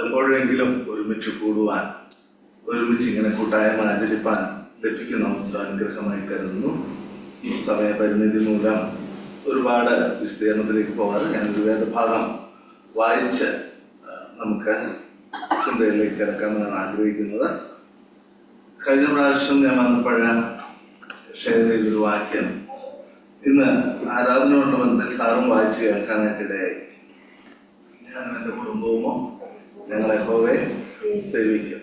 വല്ലപ്പോഴെങ്കിലും ഒരുമിച്ച് കൂടുവാൻ, ഒരുമിച്ച് ഇങ്ങനെ കൂട്ടായ്മ ആചരിപ്പാൻ ലഭിക്കുന്ന അവസരം അനുഗ്രഹമായി കരുതുന്നു. സമയപരിമിതി മൂലം ഒരുപാട് വിസ്തീർണത്തിലേക്ക് പോകാതെ ഞാനൊരു വേദഭാഗം വായിച്ച് നമുക്ക് ചിന്തയിലേക്ക് കിടക്കാമെന്നാണ് ആഗ്രഹിക്കുന്നത്. കഴിഞ്ഞ പ്രാവശ്യം ഞാൻ വന്നപ്പോഴ ഷെയർ ചെയ്തൊരു വാക്യം ഇന്ന് ആരാധനയോടുള്ള ബന്ധത്തിൽ സാറും വായിച്ച് കേൾക്കാനായിട്ടിടയായി. ഞാൻ എൻ്റെ കുടുംബവുമോ ഞങ്ങൾ യഹോവയെ സേവിക്കും.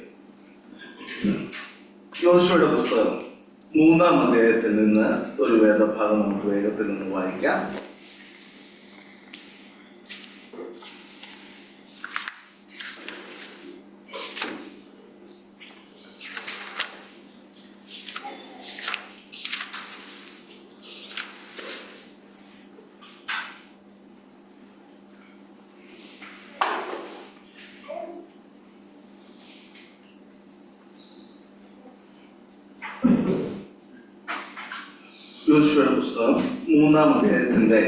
യോശുവയുടെ പുസ്തകം 3-ാം അധ്യായത്തിൽ നിന്ന് ഒരു വേദഭാഗം നമുക്ക് വേഗത്തിൽ നിന്ന് വായിക്കാം. യോശുവയുടെ പുസ്തകം 3-ാം അധ്യായത്തിന്റെ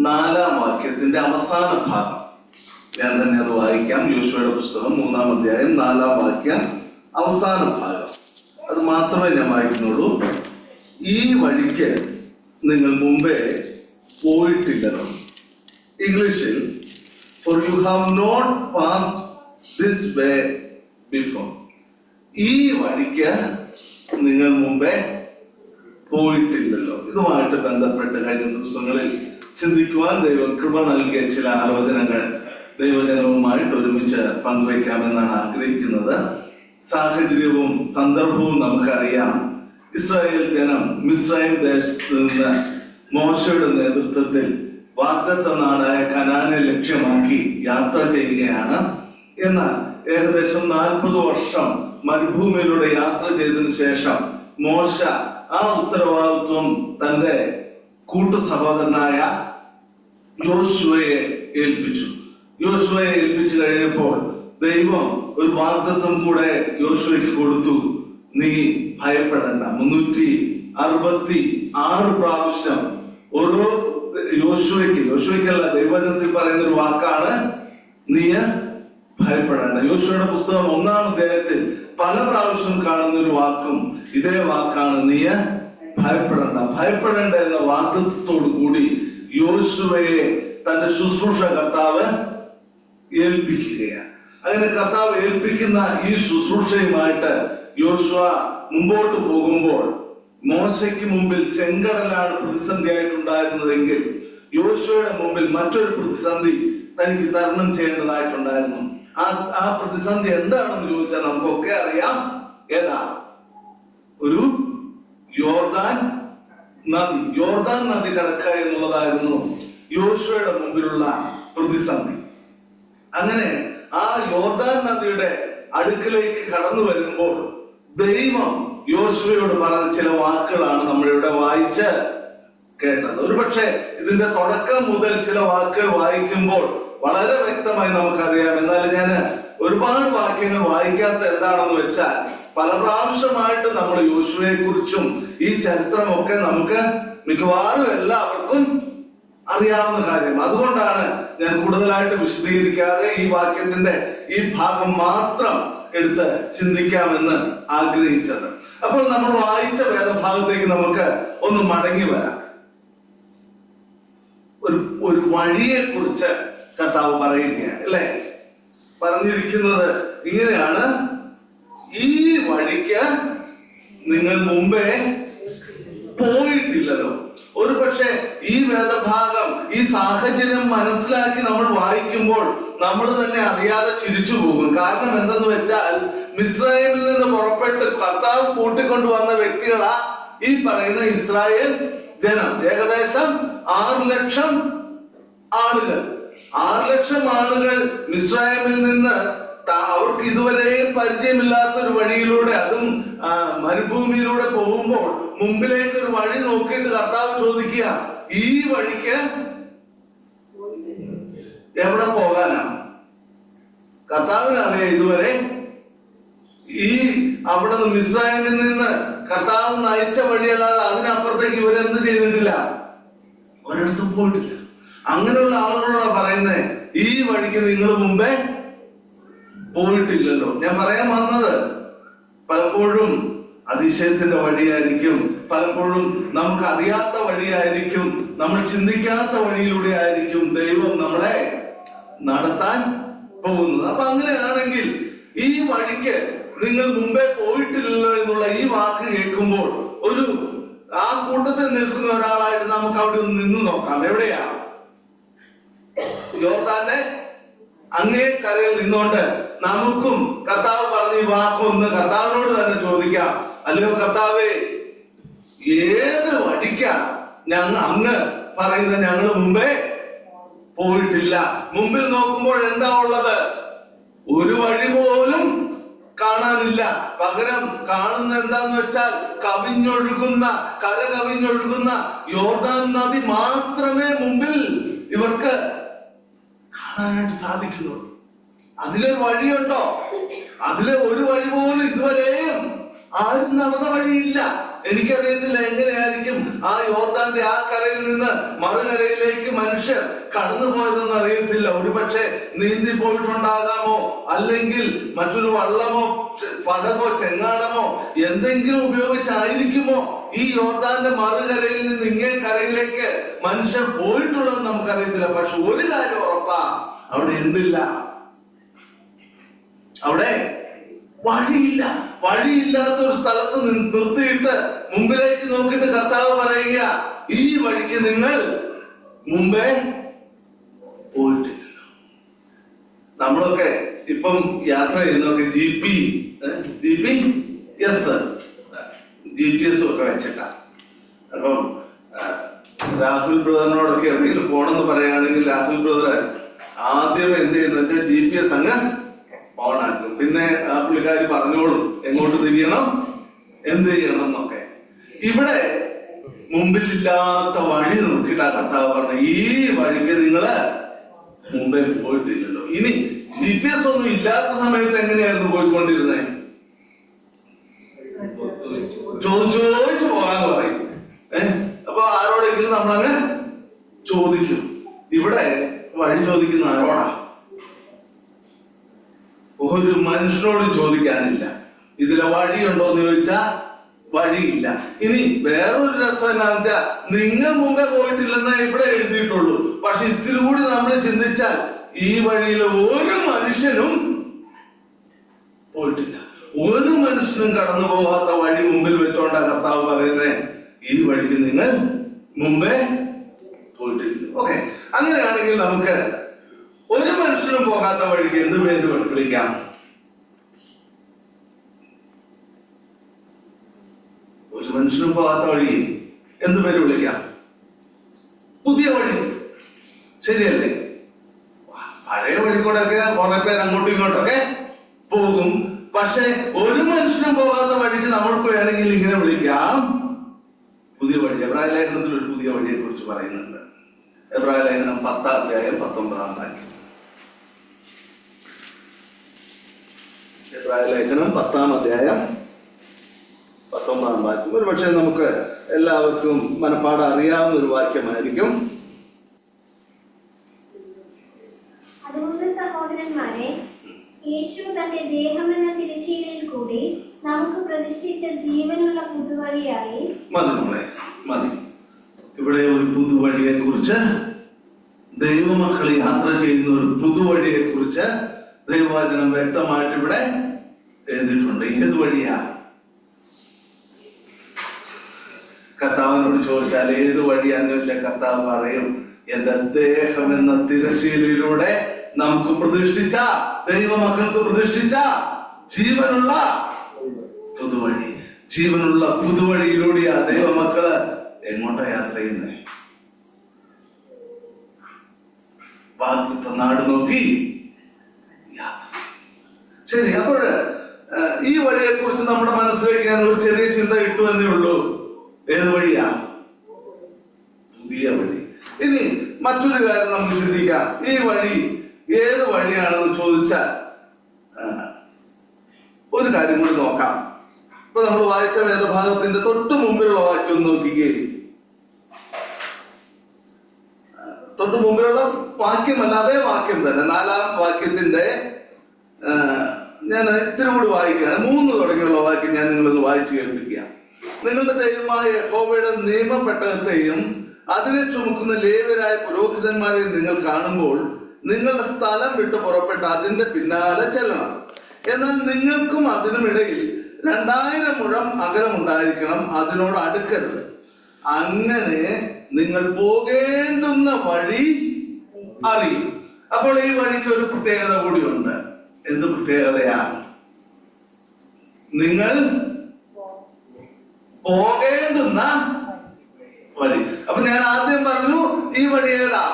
4-ാം വാക്യത്തിന്റെ അവസാന ഭാഗം ഞാൻ തന്നെ അത് വായിക്കാം. യോശുവയുടെ പുസ്തകം 3-ാം അധ്യായം 4-ാം വാക്യം അവസാന ഭാഗം അത് മാത്രമേ ഞാൻ വായിക്കുന്നുള്ളൂ. ഈ വഴിക്ക് നിങ്ങൾ മുമ്പേ പോയിട്ടില്ലല്ലോ. ഇംഗ്ലീഷിൽ for you have not passed this way before. ഈ വഴിക്ക് നിങ്ങൾ മുമ്പേ പോയിട്ടില്ലല്ലോ. ഇതുമായിട്ട് ബന്ധപ്പെട്ട് കഴിഞ്ഞ ദിവസങ്ങളിൽ ചിന്തിക്കുവാൻ ദൈവം കൃപ നൽകിയ ചില ആലോചനകൾ ദൈവജനവുമായിട്ട് ഒരുമിച്ച് പങ്കുവയ്ക്കാമെന്നാണ് ആഗ്രഹിക്കുന്നത്. സാഹചര്യവും സന്ദർഭവും നമുക്കറിയാം. ഇസ്രായേൽ ജനം മിസ്രൈം ദേശത്ത് നിന്ന് മോശയുടെ നേതൃത്വത്തിൽ വാഗ്ദത്ത നാടായ കനാനെ ലക്ഷ്യമാക്കി യാത്ര ചെയ്യുകയാണ്. എന്നാൽ ഏകദേശം 40 വർഷം മരുഭൂമിയിലൂടെ യാത്ര ചെയ്തതിനു ശേഷം മോശ ആ ഉത്തരവാദിത്വം തന്റെ കൂട്ടു സഹോദരനായ യോശുവയെ ഏൽപ്പിച്ചു. യോശുവയെ ഏൽപ്പിച്ചു കഴിഞ്ഞപ്പോൾ ദൈവം ഒരു വാഗ്ദത്തം കൂടെ യോശുവയ്ക്ക് കൊടുത്തു. നീ ഭയപ്പെടണ്ട. 366 പ്രാവശ്യം ഓരോ യോശുവയ്ക്കല്ല ദൈവജനത്തിൽ പറയുന്ന ഒരു വാക്കാണ് നീ ഭയപ്പെടേണ്ട. യോശുവയുടെ പുസ്തകം 1-ാം അധ്യായത്തിൽ പല പ്രാവശ്യം കാണുന്ന ഒരു വാക്കും ഇതേ വാക്കാണ്, നീ ഭയപ്പെടേണ്ട എന്ന വാഗ്ദത്തത്തോടു കൂടി യോശുവയെ തന്റെ ശുശ്രൂഷ കർത്താവ് ഏൽപ്പിക്കുകയാണ്. അങ്ങനെ കർത്താവ് ഏൽപ്പിക്കുന്ന ഈ ശുശ്രൂഷയുമായിട്ട് യോശുവ മുമ്പോട്ട് പോകുമ്പോൾ മോശയ്ക്ക് മുമ്പിൽ ചെങ്കടലാണ് പ്രതിസന്ധിയായിട്ടുണ്ടായിരുന്നതെങ്കിൽ യോശുവയുടെ മുമ്പിൽ മറ്റൊരു പ്രതിസന്ധി തനിക്ക് തരണം ചെയ്യേണ്ടതായിട്ടുണ്ടായിരുന്നു. ആ പ്രതിസന്ധി എന്താണെന്ന് ചോദിച്ചാൽ നമുക്കൊക്കെ അറിയാം. ഏതാ? ഒരു യോർദാൻ നദി കടക്കുക എന്നുള്ളതായിരുന്നു യോശുവയുടെ മുമ്പിലുള്ള പ്രതിസന്ധി. അങ്ങനെ ആ യോർദാൻ നദിയുടെ അടുക്കിലേക്ക് കടന്നു വരുമ്പോൾ ദൈവം യോശുവയോട് പറഞ്ഞ ചില വാക്കുകളാണ് നമ്മളിവിടെ വായിച്ച് കേട്ടത്. ഒരുപക്ഷെ ഇതിന്റെ തുടക്കം മുതൽ ചില വാക്കുകൾ വായിക്കുമ്പോൾ വളരെ വ്യക്തമായി നമുക്കറിയാം. എന്നാൽ ഞാൻ ഒരുപാട് വാക്യങ്ങൾ വായിക്കാത്ത എന്താണെന്ന് വെച്ചാൽ പല പ്രാവശ്യമായിട്ട് നമ്മൾ യോശുവയെ കുറിച്ചും ഈ ചരിത്രമൊക്കെ നമുക്ക് മിക്കവാറും എല്ലാവർക്കും അറിയാവുന്ന കാര്യം. അതുകൊണ്ടാണ് ഞാൻ കൂടുതലായിട്ട് വിശദീകരിക്കാതെ ഈ വാക്യത്തിന്റെ ഈ ഭാഗം മാത്രം എടുത്ത് ചിന്തിക്കാമെന്ന് ആഗ്രഹിച്ചത്. അപ്പോൾ നമ്മൾ വായിച്ച വേദഭാഗത്തേക്ക് നമുക്ക് ഒന്ന് മടങ്ങി വരാം. ഒരു വഴിയെ കുറിച്ച് കർത്താവ് പറയുകയാണ്, അല്ലെ? പറഞ്ഞിരിക്കുന്നത് ഇങ്ങനെയാണ്, ഈ വഴിക്ക് നിങ്ങൾ മുമ്പേ പോയിട്ടില്ലല്ലോ. ഒരു പക്ഷെ ഈ വേദഭാഗം ഈ സാഹചര്യം മനസ്സിലാക്കി നമ്മൾ വായിക്കുമ്പോൾ നമ്മൾ തന്നെ അറിയാതെ ചിരിച്ചു പോകും. കാരണം എന്തെന്ന് വെച്ചാൽ മിസ്രൈമിൽ നിന്ന് പുറപ്പെട്ട് കർത്താവ് കൂട്ടിക്കൊണ്ടുവന്ന വ്യക്തികളാ ഈ പറയുന്ന ഇസ്രായേൽ ജനം. ഏകദേശം 6 ലക്ഷം ആളുകൾ. 6 ലക്ഷം ആളുകൾ മിസ്രൈമിൽ നിന്ന് അവർക്ക് ഇതുവരെയും പരിചയമില്ലാത്ത ഒരു വഴിയിലൂടെ, അതും മരുഭൂമിയിലൂടെ പോകുമ്പോൾ മുമ്പിലേക്ക് ഒരു വഴി നോക്കിയിട്ട് കർത്താവ് ചോദിക്കുക, ഈ വഴിക്ക് എവിടെ പോകാനാ? കർത്താവിനറിയാം ഇതുവരെ ഈ അവിടെ നിന്ന് മിസ്രൈമിൽ നിന്ന് കർത്താവ് നയിച്ച വഴിയല്ലാതെ അതിനപ്പുറത്തേക്ക് ഇവരെന്ത് ചെയ്തിട്ടില്ല, ഒരിടത്തും പോയിട്ടില്ല. അങ്ങനെയുള്ള ആളുകളോടാണ് പറയുന്നത്, ഈ വഴിക്ക് നിങ്ങൾ മുമ്പേ പോയിട്ടില്ലല്ലോ. ഞാൻ പറയാൻ വന്നത്, പലപ്പോഴും അതിശയത്തിന്റെ വഴിയായിരിക്കും, പലപ്പോഴും നമുക്ക് അറിയാത്ത വഴിയായിരിക്കും, നമ്മൾ ചിന്തിക്കാത്ത വഴിയിലൂടെ ആയിരിക്കും ദൈവം നമ്മളെ നടത്താൻ പോകുന്നത്. അപ്പൊ അങ്ങനെയാണെങ്കിൽ ഈ വഴിക്ക് നിങ്ങൾ മുമ്പേ പോയിട്ടില്ലല്ലോ എന്നുള്ള ഈ വാക്ക് കേൾക്കുമ്പോൾ ഒരു ആ കൂട്ടത്തിൽ നിൽക്കുന്ന ഒരാളായിട്ട് നമുക്ക് അവിടെ ഒന്ന് നിന്ന് നോക്കാം. എവിടെയാ? യോർദാന്റെ അങ്ങേ കരയിൽ നിന്നുകൊണ്ട് നമുക്കും കർത്താവ് പറഞ്ഞ ഈ വാക്കൊന്ന് കർത്താവിനോട് തന്നെ ചോദിക്കാം. അല്ലയോ കർത്താവേ, ഏത് വഴിക്കാ അങ്ങ് പറയുന്ന ഞങ്ങൾ മുമ്പേ പോയിട്ടില്ല? മുമ്പിൽ നോക്കുമ്പോൾ എന്താ ഉള്ളത്? ഒരു വഴി പോലും കാണാനില്ല. പകരം കാണുന്ന എന്താന്ന് വെച്ചാൽ കര കവിഞ്ഞൊഴുകുന്ന യോർദാൻ നദി മാത്രമേ മുമ്പിൽ ഇവർക്ക് കാണാനായിട്ട് സാധിക്കുന്നുള്ളൂ. അതിലൊരു വഴിയുണ്ടോ? അതിലെ ഒരു വഴി പോലും ഇതുവരെയും ആരും നടന്ന വഴിയില്ല. എനിക്കറിയത്തില്ല എങ്ങനെയായിരിക്കും ആ യോർദാന്റെ ആ കരയിൽ നിന്ന് മറുകരയിലേക്ക് മനുഷ്യർ കടന്നു പോയതെന്ന് അറിയത്തില്ല. ഒരുപക്ഷെ നീന്തി പോയിട്ടുണ്ടാകാമോ, അല്ലെങ്കിൽ മറ്റൊരു വള്ളമോ പടകോ ചെങ്ങാടമോ എന്തെങ്കിലും ഉപയോഗിച്ചായിരിക്കുമോ ഈ യോർദാന്റെ മറുകരയിൽ നിന്ന് ഇങ്ങേ കരയിലേക്ക് മനുഷ്യർ പോയിട്ടുള്ളതെന്ന് നമുക്കറിയത്തില്ല. പക്ഷെ ഒരു കാര്യം ഉറപ്പാ, അവിടെ എന്തില്ല? അവിടെ വഴിയില്ല. വഴിയില്ലാത്ത ഒരു സ്ഥലത്ത് നിർത്തിയിട്ട് മുമ്പിലേക്ക് നോക്കിയിട്ട് കർത്താവ് പറയുക, ഈ വഴിക്ക് നിങ്ങൾ മുമ്പേ പോയിട്ടില്ലല്ലോ. നമ്മളൊക്കെ ഇപ്പം യാത്ര ചെയ്യുന്നൊക്കെ GPS ഒക്കെ വെച്ചിട്ടാ. അപ്പം രാഹുൽ ബ്രദറിനോടൊക്കെ എവിടെയെങ്കിലും പോണെന്ന് പറയുകയാണെങ്കിൽ രാഹുൽ ബ്രദർ ആദ്യം എന്ത് ചെയ്യുന്ന വെച്ചാൽ GPS അങ്ങ് ഓണാക്കും. പിന്നെ ആ പുള്ളിക്കാരി പറഞ്ഞോളും എങ്ങോട്ട് തിരിയണം, എന്ത് ചെയ്യണം എന്നൊക്കെ. ഇവിടെ മുമ്പിലില്ലാത്ത വഴി നോക്കിയിട്ടാ കർത്താവ് പറഞ്ഞ, ഈ വഴിക്ക് നിങ്ങള് മുമ്പേ പോയിട്ടില്ലല്ലോ. ഇനി GPS ഒന്നും ഇല്ലാത്ത സമയത്ത് എങ്ങനെയായിരുന്നു പോയിക്കൊണ്ടിരുന്നേ? ചോദിച്ചു പോകാന്ന് പറയും. അപ്പൊ ആരോടെങ്കിലും നമ്മളങ്ങ് ചോദിക്കും. ഇവിടെ വഴി ചോദിക്കുന്ന ആരോടാ? ഒരു മനുഷ്യനോട് ചോദിക്കാനില്ല. ഇതിലെ വഴിയുണ്ടോ എന്ന് ചോദിച്ചാൽ വഴിയില്ല. ഇനി വേറൊരു രസം എന്താണെന്ന് വെച്ചാൽ, നിങ്ങൾ മുമ്പേ പോയിട്ടില്ലെന്നേ ഇവിടെ എഴുതിയിട്ടുള്ളൂ. പക്ഷെ ഇത്തിരി കൂടി നമ്മൾ ചിന്തിച്ചാൽ ഈ വഴിയിൽ ഒരു മനുഷ്യനും പോയിട്ടില്ല. ഒരു മനുഷ്യനും കടന്നു പോകാത്ത വഴി മുമ്പിൽ വെച്ചോണ്ടാ കർത്താവ് പറയുന്നേ, ഈ വഴിക്ക് നിങ്ങൾ മുമ്പേ പോയിട്ടില്ല. ഓക്കെ, അങ്ങനെയാണെങ്കിൽ നമുക്ക് ഒരു മനുഷ്യനും പോകാത്ത വഴിക്ക് എന്ത് പേര് വിളിക്കാം? ഒരു മനുഷ്യനും പോകാത്ത വഴി എന്ത് പേര് വിളിക്കാം? പുതിയ വഴി. ശരിയല്ലേ? പഴയ വഴി കൂടെ ഒക്കെ കുറെ പേര് അങ്ങോട്ടും ഇങ്ങോട്ടൊക്കെ പോകും. പക്ഷെ ഒരു മനുഷ്യനും പോകാത്ത വഴിക്ക് നമ്മൾക്ക് വേണമെങ്കിൽ ഇങ്ങനെ വിളിക്കാം, പുതിയ വഴി. എബ്രായ ലേഖനത്തിൽ ഒരു പുതിയ വഴിയെ കുറിച്ച് പറയുന്നുണ്ട്. എബ്രായ ലേഖനം 10-ാം അധ്യായം 19-ാം വാക്യം. എബ്രായ ലേഖനം 10-ാം അധ്യായം 19-ാം വാക്യം. ഒരു പക്ഷേ നമുക്ക് എല്ലാവർക്കും മനപ്പാഠം അറിയാവുന്ന ഒരു വാക്യമായിരിക്കും. അതുകൊണ്ട് സഹോദരന്മാരെ, യേശു തന്റെ ദേഹമെന്ന തിരശ്ശീലയിൽ കൂടി നമുക്ക് പ്രതിഷ്ഠിച്ച ജീവനുള്ള പുതുവഴിയായി. മതി. ഇവിടെ ഒരു പുതുവഴിയെ കുറിച്ച്, ദൈവമക്കൾ യാത്ര ചെയ്യുന്ന ഒരു പുതുവഴിയെ കുറിച്ച് ദൈവവചനം വ്യക്തമായിട്ട് ഇവിടെ എഴുതിയിട്ടുണ്ട്. ഏത് വഴിയാ? കർത്താവിനോട് ചോദിച്ചാൽ ഏത് വഴിയാന്ന് ചോദിച്ചാൽ കർത്താവ് പറയും, എന്റെ ദേഹം എന്ന തിരശ്ശീലയിലൂടെ നമുക്ക് പ്രതിഷ്ഠിച്ച, ദൈവമക്കൾക്ക് പ്രതിഷ്ഠിച്ച ജീവനുള്ള പുതുവഴി. ജീവനുള്ള പുതുവഴിയിലൂടെയാ ദൈവമക്കള് എങ്ങോട്ടാ യാത്ര ചെയ്യുന്നേ? വാഗ്ദത്ത നാട് നോക്കി. ശരി, അപ്പോൾ ഈ വഴിയെ കുറിച്ച് നമ്മുടെ മനസ്സിലേക്ക് ഞാൻ ഒരു ചെറിയ ചിന്ത ഇട്ടു എന്നേ ഉള്ളൂ. ഏത് വഴിയാ? പുതിയ വഴി. ഇനി മറ്റൊരു കാര്യം നമുക്ക് ചിന്തിക്കാം. ഈ വഴി ഏത് വഴിയാണെന്ന് ചോദിച്ചാൽ ഒരു കാര്യം കൂടി നോക്കാം. ഇപ്പൊ നമ്മൾ വായിച്ച വേദഭാഗത്തിന്റെ തൊട്ട് മുമ്പിലുള്ള വാക്യം നോക്കിക്കേ. തൊട്ട് മുമ്പിലുള്ള വാക്യമല്ല, അതേ വാക്യം തന്നെ, 4-ാം വാക്യത്തിന്റെ ഞാൻ ഇത്തിരി കൂടി വായിക്കുകയാണ്. 3 തുടങ്ങിയുള്ള വാക്യം ഞാൻ നിങ്ങളൊന്ന് വായിച്ചു കേൾപ്പിക്കുക. നിങ്ങളുടെ ദൈവമായ യഹോവയുടെ നിയമപ്പെട്ടകത്തെയും അതിനെ ചുമക്കുന്ന ലേവ്യരായ പുരോഹിതന്മാരെയും നിങ്ങൾ കാണുമ്പോൾ നിങ്ങളുടെ സ്ഥലം വിട്ട് പുറപ്പെട്ട് അതിന്റെ പിന്നാലെ ചെല്ലണം. എന്നാൽ നിങ്ങൾക്കും അതിനുമിടയിൽ 2000 മുഴം അകലമുണ്ടായിരിക്കണം, അതിനോട് അടുക്കരുത്. അങ്ങനെ നിങ്ങൾ പോകേണ്ടുന്ന വഴി അറിയും. അപ്പോൾ ഈ വഴിക്ക് ഒരു പ്രത്യേകത കൂടിയുണ്ട്. എന്ത് പ്രത്യേകതയാണ്? നിങ്ങൾ പോകേണ്ടുന്ന വഴി. അപ്പൊ ഞാൻ ആദ്യം പറഞ്ഞു ഈ വഴി ഏതാ?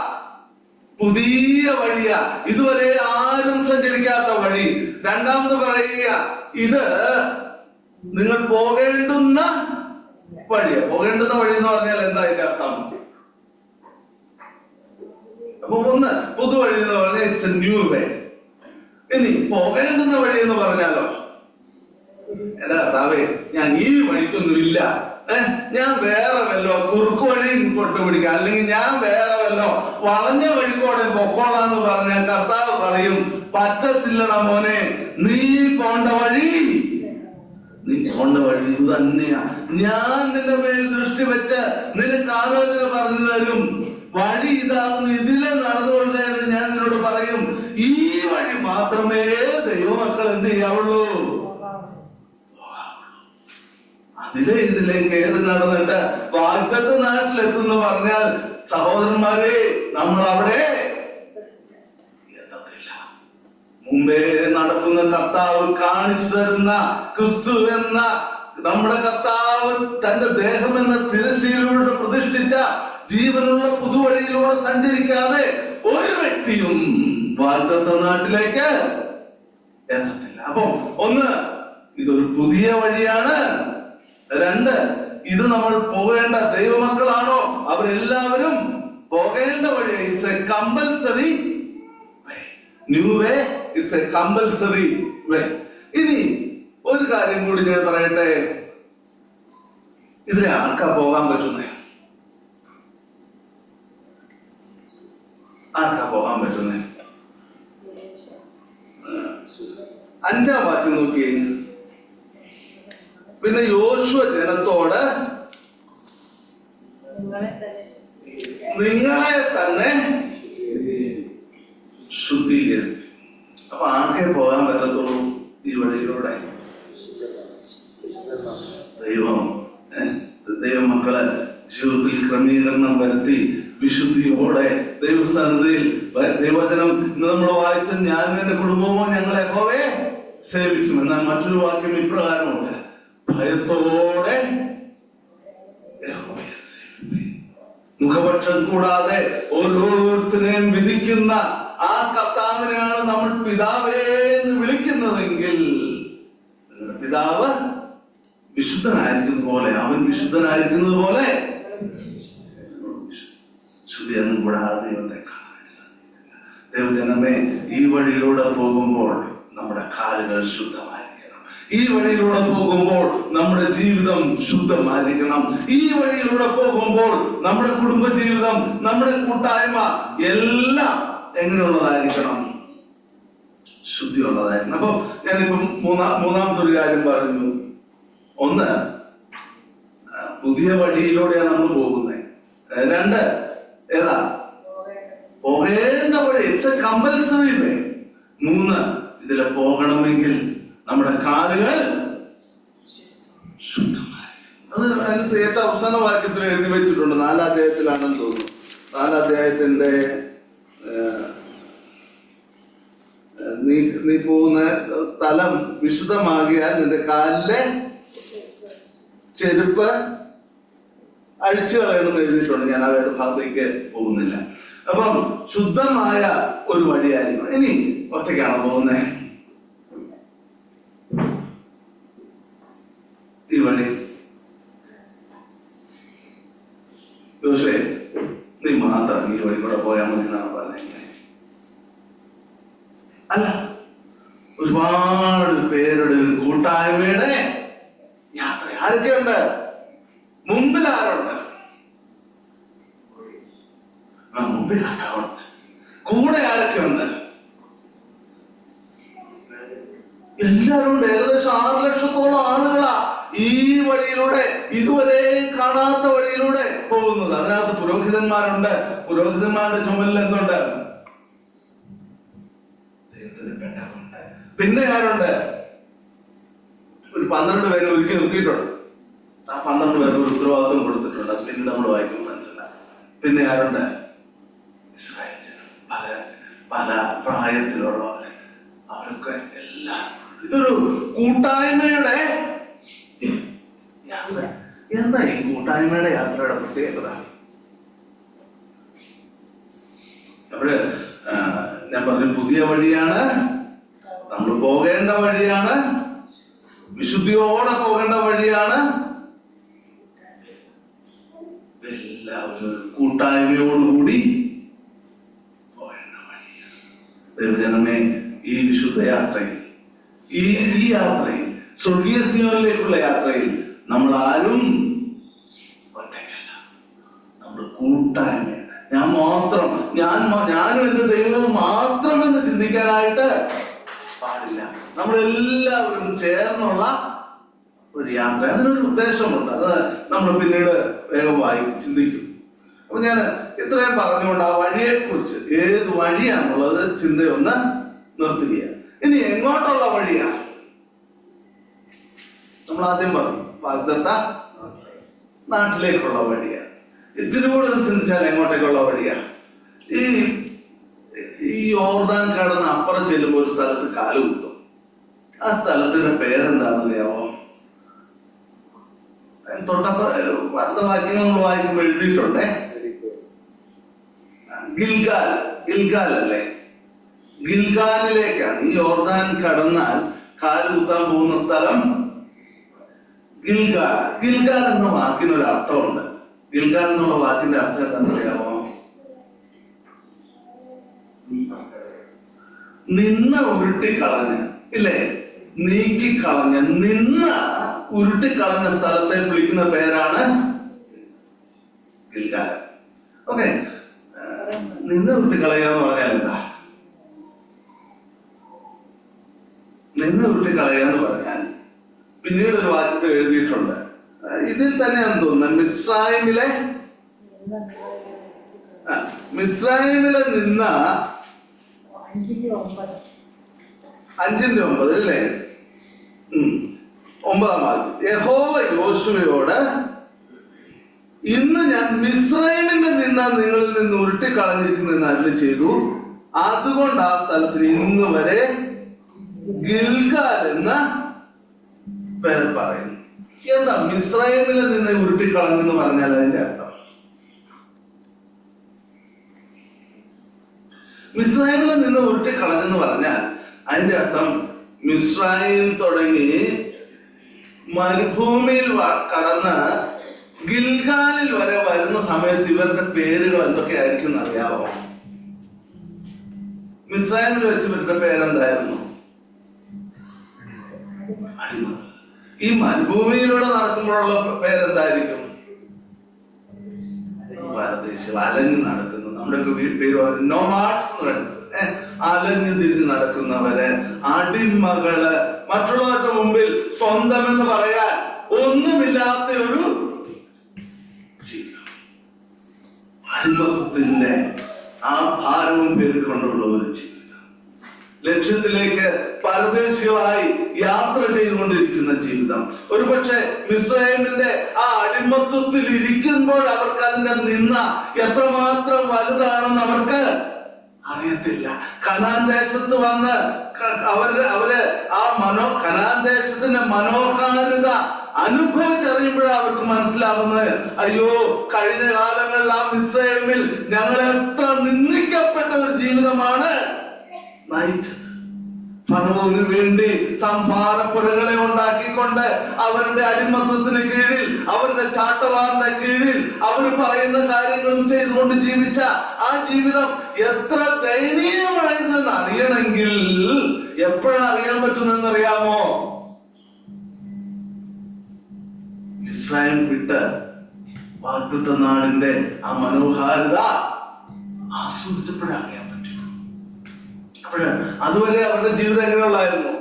പുതിയ വഴിയാ, ഇതുവരെ ആരും സഞ്ചരിക്കാത്ത വഴി. രണ്ടാമത് പറയുക, ഇത് നിങ്ങൾ പോകേണ്ടുന്ന വഴിയാ. പോകേണ്ടുന്ന വഴി എന്ന് പറഞ്ഞാൽ എന്താ അതിന്റെ അർത്ഥം? അപ്പൊ ഒന്ന് പുതുവഴി എന്ന് പറഞ്ഞാൽ ഇറ്റ്സ് എ ന്യൂ വേ. ഇനി പോകേണ്ടുന്ന വഴി എന്ന് പറഞ്ഞാലോ, എന്റെ കർത്താവേ, ഞാൻ ഈ വഴിക്കൊന്നുമില്ല, ഞാൻ വേറെ വല്ലോ കുറുക്ക് വഴി കൊണ്ടുപിടിക്കാം, അല്ലെങ്കിൽ ഞാൻ വേറെ വല്ലോ വളഞ്ഞ വഴിക്കോടെ പൊക്കോളാന്ന് പറഞ്ഞാൽ കർത്താവ് പറയും, പറ്റത്തില്ലടാ മോനെ, നീ പോണ്ട വഴി ഇത് തന്നെയാ. ഞാൻ നിന്റെ മേൽ ദൃഷ്ടി വെച്ച് നിനക്ക് ആലോചന പറഞ്ഞു തരും. വഴി ഇതാകുന്നു, ഇതിലെ നടന്നുകൊണ്ട് എന്ന് ഞാൻ നിന്നോട് പറയും. ഈ വഴി മാത്രമേ ദൈവമക്കൾ എന്ത് ചെയ്യാവുള്ളൂ? ഇതിലെ കയറി നടന്നിട്ട് വാഗ്ദത്ത നാട്ടിലെത്തുന്ന പറഞ്ഞാൽ സഹോദരന്മാരെ, നമ്മൾ അവിടെ എത്തത്തില്ല. മുമ്പേ നടക്കുന്ന കർത്താവ് കാണിച്ചു തരുന്ന ക്രിസ്തു എന്ന നമ്മുടെ കർത്താവ് തന്റെ ദേഹം എന്ന തിരശ്ശീലയിലൂടെ പ്രതിഷ്ഠിച്ച ജീവനുള്ള പുതുവഴിയിലൂടെ സഞ്ചരിക്കാതെ ഒരു വ്യക്തിയും വാഗ്ദത്ത നാട്ടിലേക്ക് എത്തത്തില്ല. അപ്പം ഒന്ന്, ഇതൊരു പുതിയ വഴിയാണ്. 2, ഇത് നമ്മൾ പോകേണ്ട ദൈവമക്കളാണോ അവരെല്ലാവരും പോകേണ്ട വഴി. It's a compulsory way. New way, it's a compulsory way. ഇനി ഒരു കാര്യം കൂടി ഞാൻ പറയട്ടെ, ഇതിനെ ആർക്കാ പോകാൻ പറ്റുന്നേ? ആർക്കാ പോകാൻ പറ്റുന്നേ? 5-ാം വാക്യം നോക്കിയേ. പിന്നെ യോശുവ ജനത്തോട് നിങ്ങളെ തന്നെ ശുദ്ധീകരിക്കും. അപ്പൊ ആർക്കേ പോകാൻ പറ്റത്തുള്ളൂ ഈ വഴിയിലൂടെ? ദൈവമക്കളെ ജീവിതത്തിൽ ക്രമീകരണം വരുത്തി വിശുദ്ധിയോടെ ദൈവസ്ഥാനത്തിൽ ദൈവവചനം നമ്മൾ വായിച്ച ഞാൻ എന്റെ കുടുംബമോ ഞങ്ങളെ യഹോവയെ സേവിക്കും. എന്നാൽ മറ്റൊരു വാക്യം ഇപ്രകാരമുണ്ട്, ഭയത്തോടെ മുഖപക്ഷം കൂടാതെ ഓരോരുത്തരെയും വിധിക്കുന്ന ആ കർത്താവിനെയാണ് നമ്മൾ പിതാവേ എന്ന് വിളിക്കുന്നതെങ്കിൽ, പിതാവ് വിശുദ്ധനായിരിക്കുന്ന പോലെ, അവൻ വിശുദ്ധനായിരിക്കുന്നത് പോലെ ശുദ്ധിയൊന്നും കൂടാതെ ദൈവത്തെ കാണാൻ സാധിക്കില്ല. ദൈവജനമേ, ഈ വഴിയിലൂടെ പോകുമ്പോൾ നമ്മുടെ കാലുകൾ ശുദ്ധമായിരിക്കണം. ഈ വഴിയിലൂടെ പോകുമ്പോൾ നമ്മുടെ ജീവിതം ശുദ്ധമായിരിക്കണം. ഈ വഴിയിലൂടെ പോകുമ്പോൾ നമ്മുടെ കുടുംബജീവിതം, നമ്മുടെ കൂട്ടായ്മ എല്ലാം എങ്ങനെയുള്ളതായിരിക്കണം? ശുദ്ധിയുള്ളതായിരിക്കണം. അപ്പൊ ഞാനിപ്പം മൂന്നാമത്തെ ഒരു കാര്യം പറഞ്ഞു. ഒന്ന്, പുതിയ വഴിയിലൂടെയാണ് നമ്മൾ പോകുന്നത്. 2, ഏതാ? പോകേണ്ട വഴി, ഇറ്റ്സ് എ കമ്പൽസറി വേ. 3, ഇതിലെ പോകണമെങ്കിൽ നമ്മുടെ കാലുകൾ ശുദ്ധമായി. അത് അതിനകത്ത് ഏറ്റവും അവസാന വാക്യത്തിൽ എഴുതി വെച്ചിട്ടുണ്ട്. 4-ാം അധ്യായത്തിലാണെന്ന് തോന്നുന്നു. 4-ാം അധ്യായത്തിന്റെ നീ പോകുന്ന സ്ഥലം വിശുദ്ധമാകിയാൽ നിന്റെ കാലിലെ ചെരുപ്പ് അഴിച്ചു കളയണമെന്ന് എഴുതിയിട്ടുണ്ട്. ഞാൻ ആ വേദഭാഗത്തേക്ക് പോകുന്നില്ല. അപ്പം ശുദ്ധമായ ഒരു വഴിയായിരുന്നു. ഇനി ഒറ്റയ്ക്കാണോ പോകുന്നേ? ഈ വഴി യോശുവേ, നീ മാത്രം ഈ വഴി കൂടെ പോയാൽ മതി എന്നാണ് പറഞ്ഞത്. അല്ല, ഒരുപാട് പേരുടെ കൂട്ടായ്മയുടെ യാത്ര. ആരൊക്കെയുണ്ട്? മുമ്പിൽ ആരുണ്ട്? മുമ്പിൽ കർത്താവുണ്ട്. കൂടെ ആരൊക്കെയുണ്ട്? എല്ലാവരും ഉണ്ട്. ഏകദേശം 6 ലക്ഷത്തോളം ആളുകളാ ഈ വഴിയിലൂടെ, ഇതുവരെ കാണാത്ത വഴിയിലൂടെ പോകുന്നത്. അതിനകത്ത് പുരോഹിതന്മാരുണ്ട്. പുരോഹിതന്മാരുടെ ചുമലിൽ എന്തുണ്ട്? വേദനപ്പെട്ടവരുണ്ട്. പിന്നെ ആരുണ്ട്? ഒരു 12 പേരെ ഒരുക്കി നിർത്തിയിട്ടുണ്ട്. ആ 12 പേർക്ക് ഒരു ഉത്തരവാദിത്വം കൊടുത്തിട്ടുണ്ട്. അത് പിന്നീട് നമ്മൾ വായിക്കുമ്പോൾ മനസ്സിലാക്കും. പിന്നെ ആരുണ്ട്? ഇസ്രായേൽ പല പല പ്രായത്തിലുള്ളവര്, അവരൊക്കെ എല്ലാം. ഇതൊരു കൂട്ടായ്മയുടെ യാത്ര. എന്താ ഈ കൂട്ടായ്മയുടെ യാത്രയുടെ പ്രത്യേകത? അപ്പോഴ് ഞാൻ പറഞ്ഞു, പുതിയ വഴിയാണ്, നമ്മൾ പോകേണ്ട വഴിയാണ്, വിശുദ്ധിയോടെ പോകേണ്ട വഴിയാണ്. എല്ലാവരും കൂട്ടായ്മയോടുകൂടി പോകേണ്ട വഴിയാണ്. ദൈവജനമേ, ഈ വിശുദ്ധ യാത്രയിൽ, ഈ യാത്രയിൽ, സ്വർഗീയ സിയോനിലേക്കുള്ള യാത്രയിൽ നമ്മൾ ആരും ഒറ്റയ്ക്കല്ല, നമ്മൾ കൂട്ടായ്മയാണ്. ഞാനും എന്റെ ദൈവവും മാത്രമെന്ന് ചിന്തിക്കാനായിട്ട് പാടില്ല. നമ്മളെല്ലാവരും ചേർന്നുള്ള ഒരു യാത്ര. അതിനൊരു ഉദ്ദേശമുണ്ട്. അത് നമ്മൾ പിന്നീട് വേഗം ചിന്തിക്കും. അപ്പൊ ഞാൻ ഇത്രയും പറഞ്ഞുകൊണ്ട് ആ വഴിയെക്കുറിച്ച്, ഏത് വഴിയാണുള്ളത് ചിന്തയൊന്ന് നിർത്തുകയാണ്. ഇനി എങ്ങോട്ടുള്ള വഴിയാ? നമ്മൾ ആദ്യം പറഞ്ഞു, വാഗ്ദത്ത നാട്ടിലേക്കുള്ള വഴിയാ. ഇത്തിരി കൂടെ ചിന്തിച്ചാൽ എങ്ങോട്ടേക്കുള്ള വഴിയാ? ഈ യോർദാൻ കടന്ന് അപ്പുറം ചെല്ലുമ്പോൾ ഒരു സ്ഥലത്ത് കാലുകുത്തും. ആ സ്ഥലത്തിന്റെ പേരെന്താണെന്ന് അറിയാമോ? അടുത്ത വാക്യങ്ങൾ നമ്മൾ വായിക്കുമ്പോൾ എഴുതിയിട്ടുണ്ടേ. ഗിൽഗാൽ അല്ലേ? ഗിൽഗാലിലേക്കാണ്. ഈ യോർദാൻ കടന്നാൽ കാലുകുത്താൻ പോകുന്ന സ്ഥലം ഗിൽഗാൽ. ഗിൽഗാൽ എന്ന വാക്കിനൊരു അർത്ഥമുണ്ട്. ഗിൽഗാൽ എന്നുള്ള വാക്കിന്റെ അർത്ഥം എന്താണെന്ന് അറിയാമോ? നിന്ന ഉരുട്ടിക്കളഞ്ഞ്, ഇല്ലേ? നീക്കിക്കളഞ്ഞ, ഉരുട്ടിക്കളഞ്ഞ സ്ഥലത്തെ വിളിക്കുന്ന പേരാണ് ഗിൽഗാൽ. ഓക്കെ, നിന്ന് ഉരുട്ടിക്കളയുക എന്ന് പറഞ്ഞാൽ എന്താ? നിന്ന് ഉരുട്ടിക്കളയുക എന്ന് പറഞ്ഞാൽ പിന്നീട് ഒരു വാക്യത്തിൽ എഴുതിയിട്ടുണ്ട്. ഇതിൽ തന്നെയാണെന്ന് തോന്നുന്നത്. മിസ്രൈമിലെ നിന്ന 5:9 അല്ലേ? 9-ാം വാക്യം. യഹോവ യോശുവയോട്, ഇന്ന് ഞാൻ മിസ്രൈമിന്റെ നിന്ന നിങ്ങളിൽ നിന്ന് ഉരുട്ടിക്കളഞ്ഞിരിക്കുന്നെന്ന് അരുളി ചെയ്തു. അതുകൊണ്ട് ആ സ്ഥലത്തിന് ഇന്ന് വരെ ഗിൽഗാൽ എന്ന പേര് പറയുന്നു. എന്താ മിസ്രൈമിൽ നിന്ന് ഉരുട്ടിക്കളഞ്ഞെന്ന് പറഞ്ഞാൽ അതിന്റെ അർത്ഥം? മിസ്രൈമിൽ നിന്ന് ഉരുട്ടിക്കളഞ്ഞെന്ന് പറഞ്ഞാൽ അതിന്റെ അർത്ഥം, മിസ്രൈം തുടങ്ങി മരുഭൂമിയിൽ കടന്ന് ഗിൽഗാലിൽ വരെ വരുന്ന സമയത്ത് ഇവരുടെ പേരുകൾ എന്തൊക്കെയായിരിക്കും എന്നറിയാവോ? മിസ്രൈമിൽ വെച്ച് ഇവരുടെ പേരെന്തായിരുന്നു? അടിമ. ഈ മരുഭൂമിയിലൂടെ നടക്കുമ്പോഴുള്ള പേരെന്തായിരിക്കും? പരദേശികൾ, അലഞ്ഞു നടക്കുന്നു. നമ്മുടെയൊക്കെ പേര് നോമാഡ്സ് എന്ന് പറയുന്നത്. അലഞ്ഞു തിരിഞ്ഞ് നടക്കുന്നവര്, അടിമകള്, മറ്റുള്ളവരുടെ മുമ്പിൽ സ്വന്തം എന്ന് പറയാൻ ഒന്നുമില്ലാത്ത ഒരു ജീവിതം. അടിമത്തത്തിന്റെ ആ ഭാരവും പേരിക്കൊണ്ടുള്ള ഒരു ജീവിതം. ലക്ഷ്യത്തിലേക്ക് പരദേശികളായി യാത്ര ചെയ്തുകൊണ്ടിരിക്കുന്ന ജീവിതം. ഒരുപക്ഷെ മിസ്രൈമിന്റെ ആ അടിമത്വത്തിൽ ഇരിക്കുമ്പോൾ അവർക്ക് അതിന്റെ നിന്ന എത്രമാത്രം വലുതാണെന്ന് അവർക്ക് അറിയത്തില്ല. കനാൻ ദേശത്ത് വന്ന് അവര് ആ കനാൻ ദേശത്തിന്റെ മനോഹാരിത അനുഭവിച്ചറിയുമ്പോഴാണ് അവർക്ക് മനസ്സിലാവുന്നത്, അയ്യോ, കഴിഞ്ഞ കാലങ്ങളിൽ ആ മിസ്രൈമിൽ ഞങ്ങൾ എത്ര നിന്ദിക്കപ്പെട്ട ഒരു ജീവിതമാണ് നയിച്ചത്. ഫറവോന് വേണ്ടി സംഭാരപ്പുരകളെ ഉണ്ടാക്കിക്കൊണ്ട് അവരുടെ അടിമത്തത്തിന് കീഴിൽ, അവരുടെ ചാട്ടവാറിന്റെ കീഴിൽ അവർ പറയുന്ന കാര്യങ്ങളും ചെയ്തുകൊണ്ട് ജീവിച്ച ആ ജീവിതം എത്ര ദയനീയമായിരുന്നെന്ന് അറിയണമെങ്കിൽ എപ്പോഴാണ് അറിയാൻ പറ്റുന്നറിയാമോ? ഇസ്രായേൽ വിട്ട് വാഗ്ദത്ത നാടിന്റെ ആ മനോഹാരിത ആസ്വദിച്ചപ്പോഴാണ് അറിയാൻ പറ്റും. അതുവരെ അവരുടെ ജീവിതം എങ്ങനെയുള്ളായിരുന്നു?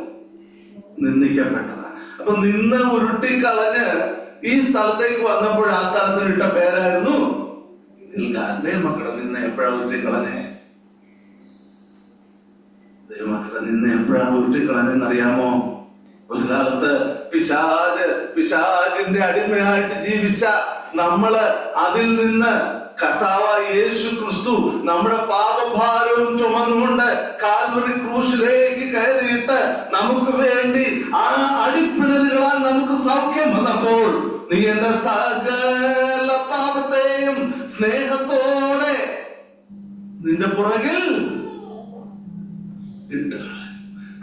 നിന്ദിക്കപ്പെട്ടത്. അപ്പൊ നിന്ന് ഉരുട്ടിക്കളഞ്ഞ് ഈ സ്ഥലത്തേക്ക് വന്നപ്പോൾ ആ സ്ഥലത്തിന് ഇട്ട പേരായിരുന്നു ഗിൽഗാൽ. ദൈവമക്കളെ നിന്ന് എപ്പോഴാ ഉരുട്ടിക്കളഞ്ഞേ? ദൈവമക്കളെ നിന്ന് എപ്പോഴാ ഉരുട്ടിക്കളഞ്ഞെന്നറിയാമോ? ഒരു കാലത്ത് പിശാചിന്റെ അടിമയായിട്ട് ജീവിച്ച നമ്മള് അതിൽ നിന്ന് കർത്താവായ യേശു ക്രിസ്തു നമ്മുടെ പാപഭാരവും ചുമന്നുകൊണ്ട് കാൽവറി ക്രൂശിലേക്ക് കയറിയിട്ട് നമുക്ക് വേണ്ടി ആ അടിപ്പിണരുകളാൽ നമുക്ക് സൗഖ്യം വന്നപ്പോൾ നീ എന്റെ സകല പാപത്തെയും സ്നേഹത്തോടെ നിന്റെ പുറകിൽ ഇട്ട്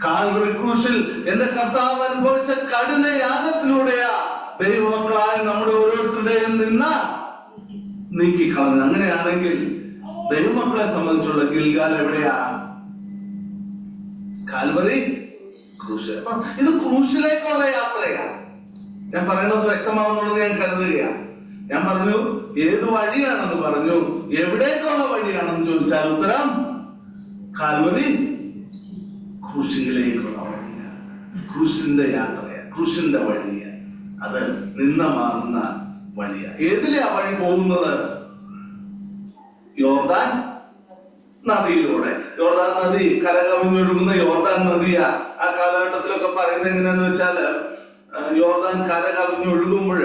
കാൽവറി ക്രൂശിൽ എന്റെ കർത്താവ് അനുഭവിച്ച കഠിന യാഗത്തിലൂടെയാ ദൈവമക്കളായ നമ്മുടെ ഓരോരുത്തരുടെയും നിന്ന് നീക്കിക്കളഞ്ഞു. അങ്ങനെയാണെങ്കിൽ ദൈവമക്കളെ സംബന്ധിച്ചുള്ള ഗിൽഗാൽ എവിടെയാ? കാൽവറി ക്രൂശ്. ഇത് ക്രൂശിലേക്കുള്ള യാത്രയാ. ഞാൻ പറയുന്നത് വ്യക്തമാവുന്നുള്ളത് ഞാൻ കരുതുകയാണ്. ഞാൻ പറഞ്ഞു ഏത് വഴിയാണെന്ന് പറഞ്ഞു. എവിടേക്കുള്ള വഴിയാണെന്ന് ചോദിച്ചാൽ ഉത്തരം കാൽവറി ക്രൂശിലേക്കുള്ള വഴിയാണ്. ക്രൂശിന്റെ യാത്രയാണ്, ക്രൂശിന്റെ വഴിയാണ്. അത് നിന്നമാകുന്ന വഴിയാണ്. ഏതിലെയാ വഴി പോകുന്നത്? യോർദാൻ നദിയിലൂടെ. യോർദാൻ നദി കരകവിഞ്ഞൊഴുകുന്ന യോർദാൻ നദിയാ. ആ കാലഘട്ടത്തിലൊക്കെ പറയുന്നത് എങ്ങനെയാന്ന് വെച്ചാല് യോർദാൻ കരകവിഞ്ഞൊഴുകുമ്പോൾ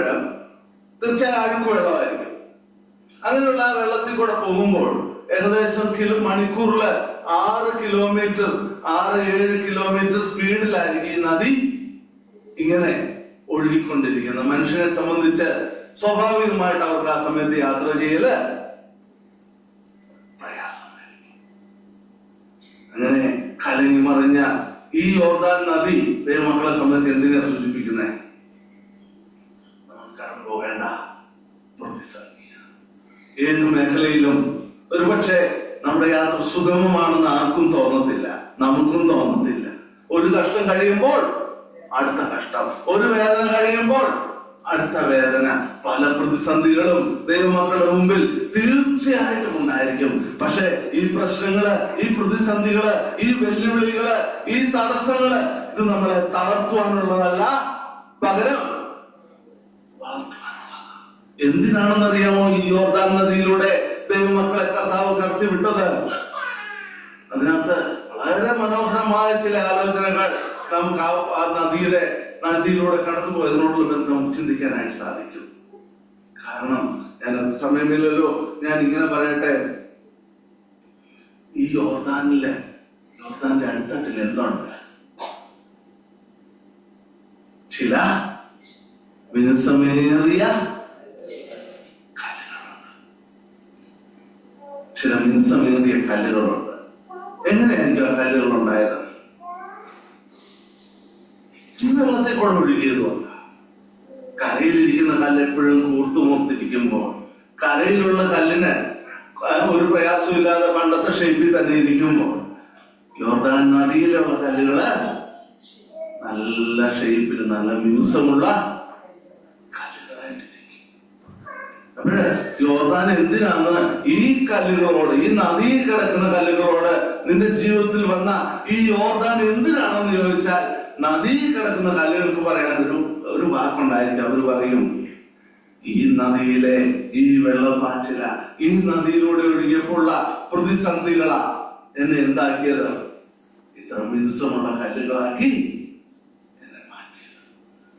തീർച്ചയായും അഴുക്ക് വെള്ളമായിരിക്കും. അങ്ങനെയുള്ള വെള്ളത്തിൽ കൂടെ പോകുമ്പോൾ ഏകദേശം മണിക്കൂറില് 6-7 കിലോമീറ്റർ സ്പീഡിലായിരിക്കും ഈ നദി ഇങ്ങനെ ഒഴുകിക്കൊണ്ടിരിക്കുന്നത്. മനുഷ്യനെ സംബന്ധിച്ച് സ്വാഭാവികമായിട്ട് അവർക്ക് ആ സമയത്ത് യാത്ര ചെയ്യല് പ്രയാസമായിരിക്കും. അങ്ങനെ കലങ്ങി മറിഞ്ഞ ഈ യോർദാൻ നദി ദൈവമക്കളെ സംബന്ധിച്ച് എന്തിനാ സൂചിപ്പിക്കുന്നത്? നമ്മൾ കടന്നു പോകേണ്ട പ്രതിസന്ധിയാണ്. ഏത് മേഖലയിലും ഒരുപക്ഷെ നമ്മുടെ യാത്ര സുഗമമാണെന്ന് ആർക്കും തോന്നത്തില്ല, നമുക്കും തോന്നത്തില്ല. ഒരു കഷ്ടം കഴിയുമ്പോൾ അടുത്ത കഷ്ടം, ഒരു വേദന കഴിയുമ്പോൾ അടുത്ത വേദന. പല പ്രതിസന്ധികളും ദൈവമക്കളുടെ മുമ്പിൽ തീർച്ചയായിട്ടും ഉണ്ടായിരിക്കും. പക്ഷെ ഈ പ്രശ്നങ്ങള്, ഈ പ്രതിസന്ധികള്, ഈ വെല്ലുവിളികള്, ഈ തടസ്സങ്ങള് ഇത് നമ്മളെ തളർത്തുവാനുള്ളതല്ല, പകരം വളർത്തുവാനുള്ളതാണ്. എന്തിനാണെന്നറിയാമോ ഈ യോർദാൻ നദിയിലൂടെ ദൈവമക്കളെ കർത്താവ് കടത്തിവിട്ടത്? അതിനകത്ത് വളരെ മനോഹരമായ ചില ആലോചനകൾ നമുക്ക് ആ നദിയിലൂടെ കടന്നു പോയതിനോടുള്ള ബന്ധം നമുക്ക് ചിന്തിക്കാനായിട്ട് സാധിക്കും. കാരണം ഞാൻ സമയമില്ലല്ലോ, ഞാൻ ഇങ്ങനെ പറയട്ടെ. ഈ യോർദാന്റെ അടുത്തട്ടിൽ എന്തുണ്ട്? ചില മിനുസമേറിയ കല്ലുകളുണ്ട്. ചില മിനുസമേറിയ കല്ലുകളുണ്ട്. എങ്ങനെയായിരിക്കും ആ കല്ലുകൾ ഉണ്ടായത്? ഈ വെള്ളത്തെ കൂടെ ഒഴുകിയതുകൊണ്ട്. കരയിലിരിക്കുന്ന കല്ല് എപ്പോഴും കൂർത്തുമൂർത്തിരിക്കുമ്പോൾ കരയിലുള്ള കല്ലിന് ഒരു പ്രയാസമില്ലാതെ പണ്ടത്തെ ഷേപ്പിൽ തന്നെ ഇരിക്കുമ്പോൾ യോർദാൻ നദിയിലുള്ള കല്ലുകള് നല്ല ഷേപ്പിൽ നല്ല മിനുസമുള്ള കല്ലുകളായിട്ടിരിക്കും. അപ്പോഴ് യോർദാൻ എന്തിനാണ് ഈ കല്ലുകളോട്, ഈ നദിയിൽ കിടക്കുന്ന കല്ലുകളോട് നിന്റെ ജീവിതത്തിൽ വന്ന ഈ യോർദാൻ എന്തിനാണെന്ന് ചോദിച്ചാൽ നദിയിൽ കിടക്കുന്ന കല്ലുകൾക്ക് പറയാൻ ഒരു വാക്കുണ്ടായിരിക്കും. അവർ പറയും, ഈ നദിയിലെ ഈ വെള്ളപ്പാച്ചില, ഈ നദിയിലൂടെ ഒഴുകിയപ്പോഴുള്ള പ്രതിസന്ധികളാ എന്നെ എന്താക്കിയത്? ഇത്ര മിനുസമുള്ള കല്ലുകളാക്കി എന്നെ മാറ്റിയത്.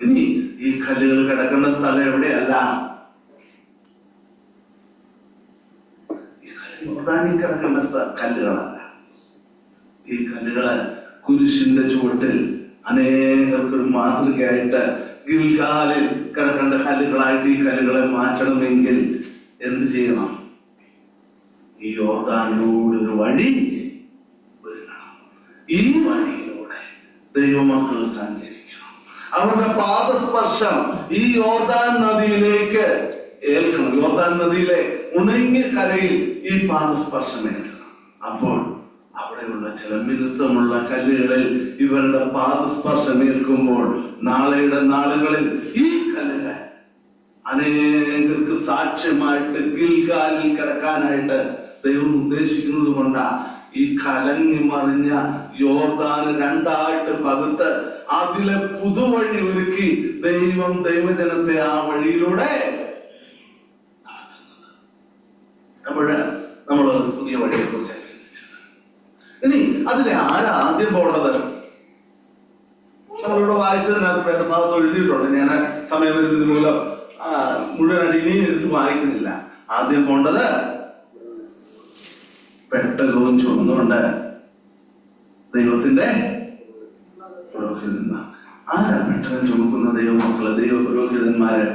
ഇനി ഈ കല്ലുകൾ കിടക്കേണ്ട സ്ഥലം എവിടെയല്ല, ഈ യോർദാനിൽ കിടക്കേണ്ട കല്ലുകളല്ല. ഈ കല്ലുകള് കുരിശിന്റെ ചുവട്ടിൽ അനേകർക്കൊരു മാതൃകയായിട്ട് ഗിൽഗാലിൽ കിടക്കേണ്ട കല്ലുകളായിട്ട് ഈ കല്ലുകളെ മാറ്റണമെങ്കിൽ എന്ത് ചെയ്യണം? ഈ യോർദാനിലൂടെ ഒരു വഴി വരണം. ഈ വഴിയിലൂടെ ദൈവമക്കൾ സഞ്ചരിക്കണം. അവരുടെ പാദസ്പർശം ഈ യോർദാൻ നദിയിലേക്ക് ഏൽക്കണം. യോർദാൻ നദിയിലെ ഉണങ്ങിയ കരയിൽ ഈ പാദസ്പർശം ഏൽക്കണം. അപ്പോൾ അവിടെയുള്ള ചില മിനുസമുള്ള കല്ലുകളിൽ ഇവരുടെ പാദസ്പർശം ഏൽക്കുമ്പോൾ നാളെയുടെ നാളുകളിൽ ഈ കല്ലുകൾ അനേകർക്ക് സാക്ഷ്യമായിട്ട് ഗിൽഗാലിൽ കിടക്കാനായിട്ട് ദൈവം ഉദ്ദേശിക്കുന്നത് കൊണ്ടാ ഈ കലങ്ങി മറിഞ്ഞ യോർദാന് രണ്ടായിട്ട് പകുത്ത് അതിലെ പുതുവഴി ഒരുക്കി ദൈവം ദൈവജനത്തെ ആ വഴിയിലൂടെ നടത്തുന്നത്. അപ്പോഴ് നമ്മൾ പുതിയ വഴിയെ കുറിച്ച് ചിന്തിച്ചത്. ഇനി അതിനെ ആരാ ആദ്യം പോകേണ്ടത്? നമ്മളിവിടെ വായിച്ചതിനകത്ത് വേദഭാഗത്ത് എഴുതിയിട്ടുണ്ട്. ഞാൻ സമയപരിമിതി മൂലം മുഴുവനായിട്ട് ഇനിയും എടുത്ത് വായിക്കുന്നില്ല. ആദ്യം പോകേണ്ടത് പെട്ടകവും ചുമന്നുകൊണ്ട് ദൈവത്തിന്റെ പുരോഹിതന്മാർ. ആരാ പെട്ടകം ചുമക്കുന്ന ദൈവമക്കള്, ദൈവ പുരോഹിതന്മാര്?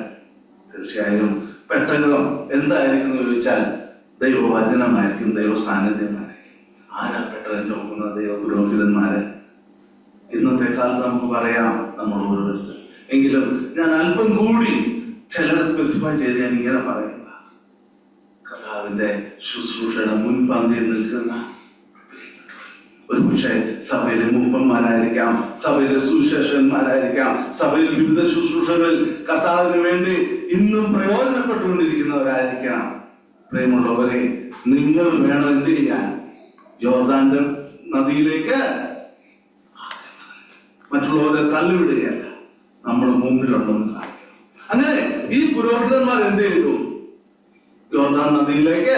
തീർച്ചയായും പെട്ടകം എന്തായിരിക്കും എന്ന് ചോദിച്ചാൽ ദൈവവചനമായിരിക്കും, ദൈവ സാന്നിധ്യമായിരിക്കും. ആരാ പെട്ടകം ചുമക്കുന്ന ദൈവ പുരോഹിതന്മാര്? ഇന്നത്തെ കാലത്ത് നമുക്ക് പറയാം നമ്മൾ ഓരോരുത്തർ. എങ്കിലും ഞാൻ അല്പം കൂടി ചിലരെ സ്പെസിഫൈ ചെയ്ത് ഞാൻ ഇങ്ങനെ പറയുക, കർത്താവിന്റെ ശുശ്രൂഷയുടെ മുൻപന്തിയിൽ നിൽക്കുന്ന ഒരു പക്ഷേ സഭയിലെ മുമ്പന്മാരായിരിക്കാം, സഭയിലെ സുശേഷന്മാരായിരിക്കാം, സഭയിൽ വിവിധ ശുശ്രൂഷകളിൽ കർത്താവിന് വേണ്ടി ഇന്നും പ്രയോജനപ്പെട്ടുകൊണ്ടിരിക്കുന്നവരായിരിക്കാം. പ്രിയമുള്ളവരെ, നിങ്ങൾ വേണം എന്ത് ചെയ്യാൻ? യോർദാന്റെ നദിയിലേക്ക് മറ്റുള്ളവരെ തള്ളിവിടുകയല്ല, നമ്മൾ മുമ്പിലുണ്ടെന്ന് കാണിക്കണം. അങ്ങനെ ഈ പുരോഹിതന്മാർ എന്ത് ചെയ്തു? യോർദാൻ നദിയിലേക്ക്